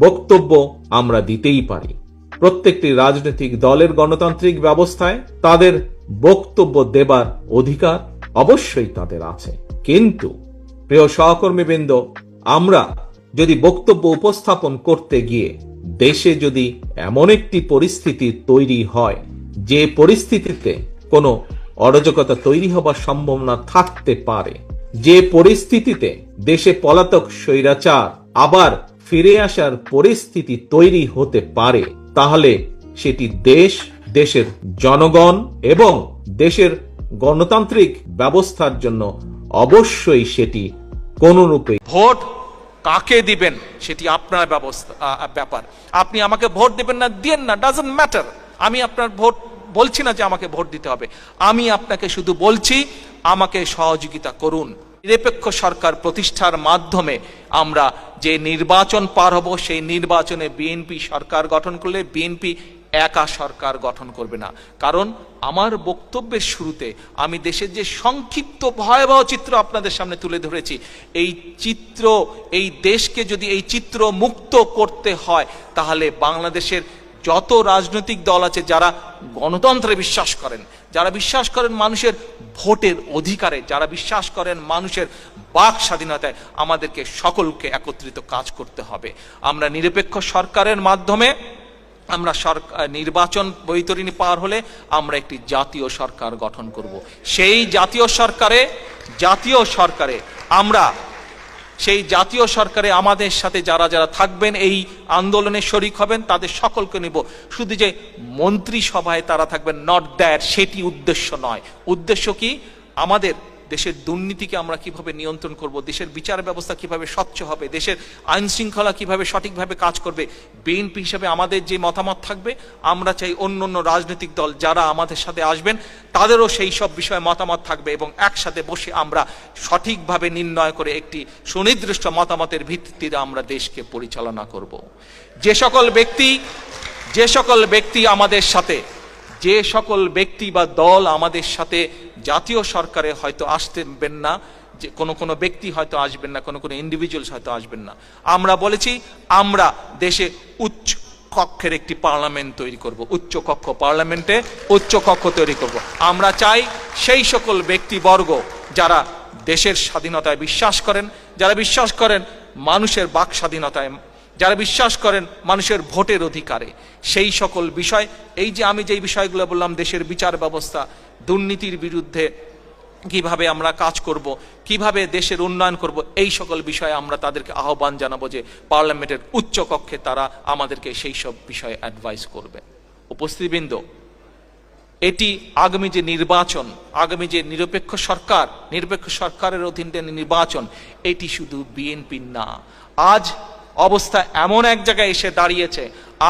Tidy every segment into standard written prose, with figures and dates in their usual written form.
বক্তব্য আমরা দিতেই পারি। প্রত্যেকটি রাজনৈতিক দলের গণতান্ত্রিক ব্যবস্থায় তাদের বক্তব্য দেবার অধিকার অবশ্যই তাদের আছে। কিন্তু প্রিয় সহকর্মীবৃন্দ, আমরা যদি বক্তব্য উপস্থাপন করতে গিয়ে দেশে যদি এমন একটি পরিস্থিতি তৈরি হয় যে পরিস্থিতিতে কোনো অরাজকতা তৈরি হবার সম্ভাবনা থাকতে পারে, যে পরিস্থিতিতে দেশে পলাতক স্বৈরাচার আবার ফিরে আসার পরিস্থিতি তৈরি হতে পারে, তাহলে সেটি দেশ, দেশের জনগণ এবং দেশের গণতান্ত্রিক ব্যবস্থার জন্য অবশ্যই সেটি কোনরূপে ভোট কাকে দিবেন সেটি আপনার ব্যাপার। আপনি আমাকে ভোট দিবেন না দিয়েন না, ডাজন্ট ম্যাটার। আমি আপনার ভোট বলছি না যে আমাকে ভোট দিতে হবে, আমি আপনাকে শুধু বলছি আমাকে সহযোগিতা করুন। নিরপেক্ষ সরকার প্রতিষ্ঠার মাধ্যমে আমরা যে নির্বাচন পার হব, সেই নির্বাচনে বিএনপি সরকার গঠন করলে বিএনপি একা সরকার গঠন করবে না। কারণ আমার বক্তব্যের শুরুতে আমি দেশের যে সংক্ষিপ্ত ভয়াবহ চিত্র আপনাদের সামনে তুলে ধরেছি, এই চিত্র, এই দেশকে যদি এই চিত্র মুক্ত করতে হয়, তাহলে বাংলাদেশের যত রাজনৈতিক দল আছে যারা গণতন্ত্রে বিশ্বাস করেন, যারা বিশ্বাস করেন মানুষের ভোটের অধিকারে, যারা বিশ্বাস করেন মানুষের বাক স্বাধীনতায়, আমাদেরকে সকলকে একত্রিত কাজ করতে হবে। আমরা নিরপেক্ষ সরকারের মাধ্যমে আমরা নির্বাচন বৈতরণী পার হলে আমরা একটি জাতীয় সরকার গঠন করব। সেই জাতীয় সরকারে আমরা সেই জাতীয় সরকারে আমাদের সাথে যারা যারা থাকবেন, এই আন্দোলনে শরিক হবেন, তাদের সকলকে নিব। শুধু যে মন্ত্রিসভায় তারা থাকবেন, নট দ্যাট, সেটি উদ্দেশ্য নয়। উদ্দেশ্য কি? আমাদের দেশের দুর্নীতিকে আমরা কিভাবে নিয়ন্ত্রণ করব, দেশের বিচার ব্যবস্থা কিভাবে স্বচ্ছ হবে, দেশের আইন শৃঙ্খলা কিভাবে সঠিকভাবে কাজ করবে। বিএনপি হিসেবে আমাদের যে মতামত থাকবে, আমরা চাই অন্য অন্য রাজনৈতিক দল যারা আমাদের সাথে আসবেন তাদেরও সেই সব বিষয়ে মতামত থাকবে, এবং একসাথে বসে আমরা সঠিকভাবে নির্ণয় করে একটি সুনির্দিষ্ট মতামতের ভিত্তিতে আমরা দেশকে পরিচালনা করব। যে সকল ব্যক্তি আমাদের সাথে, যে সকল ব্যক্তি বা দল আমাদের সাথে জাতীয় সরকারে হয়তো আসবেন না, যে কোনো ব্যক্তি হয়তো আসবেন না, কোনো ইন্ডিভিজুয়ালস হয়তো আসবেন না, আমরা বলেছি আমরা দেশে উচ্চ কক্ষের একটি পার্লামেন্ট তৈরি করব, উচ্চ কক্ষ, পার্লামেন্টে উচ্চ কক্ষ তৈরি করব। আমরা চাই সেই সকল ব্যক্তিবর্গ যারা দেশের স্বাধীনতায় বিশ্বাস করেন, যারা বিশ্বাস করেন মানুষের বাক স্বাধীনতায়, যারা বিশ্বাস করেন মানুষের ভোটের অধিকারে, সেই সকল বিষয়, এই যে আমি যেই বিষয়গুলো বললাম, দেশের বিচার ব্যবস্থা, দুর্নীতির বিরুদ্ধে কিভাবে আমরা কাজ করব, কিভাবে দেশের উন্নয়ন করব, এই সকল বিষয়ে আমরা তাদেরকে আহ্বান জানাবো যে পার্লামেন্টের উচ্চ কক্ষে তারা আমাদেরকে সেই সব বিষয়ে অ্যাডভাইস করবে। উপস্থিতবৃন্দ, এটি আগামী যে নির্বাচন, আগামী যে নিরপেক্ষ সরকারের অধীনে নির্বাচন, এটি শুধু বিএনপির না। আজ অবস্থা এমন এক জায়গায় এসে দাঁড়িয়েছে,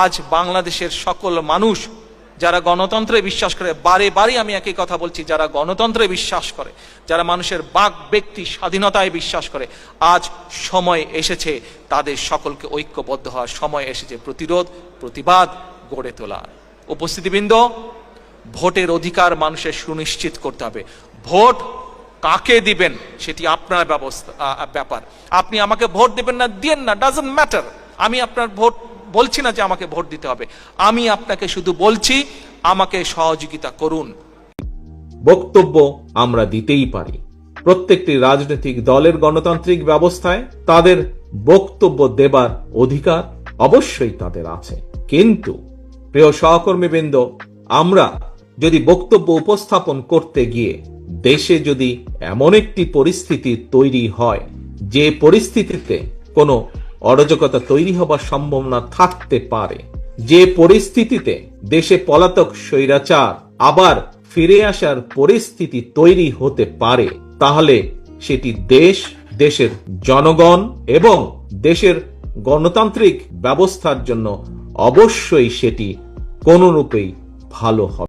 আজ বাংলাদেশের সকল মানুষ যারা গণতন্ত্রে বিশ্বাস করে, বারে বারে আমি একই কথা বলছি, যারা গণতন্ত্রে বিশ্বাস করে, যারা মানুষের বাক ব্যক্তি স্বাধীনতায় বিশ্বাস করে, আজ সময় এসেছে তাদের সকলকে ঐক্যবদ্ধ হওয়ার, সময় এসেছে প্রতিবাদ গড়ে তোলার। উপস্থিতিবৃন্দ, ভোটের অধিকার মানুষের সুনিশ্চিত করতে হবে। ভোট কাকে দিবেন সেটি আপনার ব্যাপার। আপনি আমাকে ভোট দিবেন না দিয়েন না, ডাজন্ট ম্যাটার। আমি আপনার ভোট বলছি না যে আমাকে ভোট দিতে হবে, আমি আপনাকে শুধু বলছি আমাকে সহযোগিতা করুন। বক্তব্য আমরা দিতেই পারি। প্রত্যেকটি রাজনৈতিক দলের গণতান্ত্রিক ব্যবস্থায় তাদের বক্তব্য দেবার অধিকার অবশ্যই তাদের আছে। কিন্তু প্রিয় সহকর্মীবৃন্দ, আমরা যদি বক্তব্য উপস্থাপন করতে গিয়ে দেশে যদি এমন একটি পরিস্থিতি তৈরি হয় যে পরিস্থিতিতে কোনো অরাজকতা তৈরি হবার সম্ভাবনা থাকতে পারে, যে পরিস্থিতিতে দেশে পলাতক স্বৈরাচার আবার ফিরে আসার পরিস্থিতি তৈরি হতে পারে, তাহলে সেটি দেশ, দেশের জনগণ এবং দেশের গণতান্ত্রিক ব্যবস্থার জন্য অবশ্যই সেটি কোনরূপেই ভালো হবে।